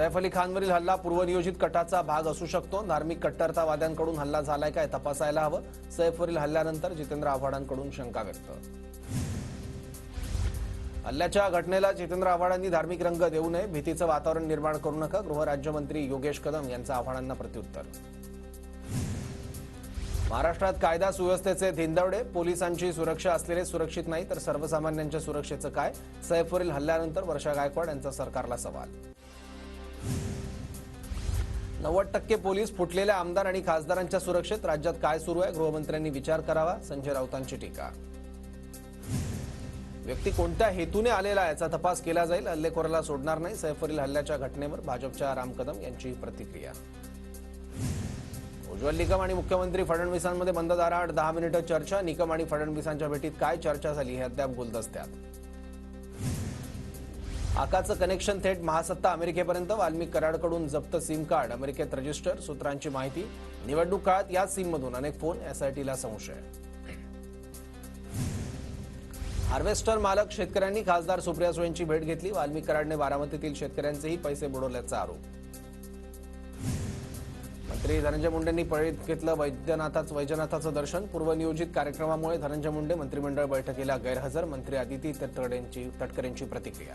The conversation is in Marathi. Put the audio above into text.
सैफ अली खानवरील हल्ला पूर्वनियोजित कटाचा भाग असू शकतो. धार्मिक कट्टरतावाद्यांकडून हल्ला झालाय काय तपासायला हवं. सैफवरील हल्ल्यानंतर जितेंद्र आव्हाडांकडून शंका व्यक्त. हल्ल्याच्या घटनेला जितेंद्र आव्हाडांनी धार्मिक रंग देऊ नये, भीतीचं वातावरण निर्माण करू नका. गृहराज्यमंत्री योगेश कदम यांचं आव्हाडांना प्रत्युत्तर. महाराष्ट्रात कायदा सुव्यवस्थेचे धिंदवडे, पोलिसांची सुरक्षा असलेले सुरक्षित नाही तर सर्वसामान्यांच्या सुरक्षेचं काय. सैफवरील हल्ल्यानंतर वर्षा गायकवाड यांचा सरकारला सवाल. 90% पोलीस फुटलेल्या आमदार आणि खासदारांच्या सुरक्षेत. राज्यात काय सुरू आहे, गृहमंत्र्यांनी विचार करावा. संजय राऊतांची टीका. व्यक्ती कोणत्या हेतूने आलेला याचा तपास केला जाईल, हल्लेखोराला सोडणार नाही. सैफवरील हल्ल्याच्या घटनेवर भाजपच्या राम कदम यांची प्रतिक्रिया. उज्ज्वल निकम आणि मुख्यमंत्री फडणवीसांमध्ये बंद दाराआड 10 मिनिटं चर्चा. निकम आणि फडणवीसांच्या भेटीत काय चर्चा झाली हे अद्याप गुलदस्त्यात. आकाचं कनेक्शन थेट महासत्ता अमेरिकेपर्यंत. वाल्मिक कराडकडून जप्त सिम कार्ड अमेरिकेत रजिस्टर. सूत्रांची माहिती, निवडणूक काळात याच सिममधून अनेक फोन. एसआयटीला संशय. हार्वेस्टर मालक शेतकऱ्यांनी खासदार सुप्रिया सुळेंची भेट घेतली. वाल्मिक कराडने बारामतीतील शेतकऱ्यांचेही पैसे बुडवल्याचा आरोप. मंत्री धनंजय मुंडेंनी पळीत घेतलं वैजनाथाचं दर्शन. पूर्वनियोजित कार्यक्रमामुळे धनंजय मुंडे मंत्रिमंडळ बैठकीला गैरहजर. मंत्री आदिती तटकरेंची प्रतिक्रिया.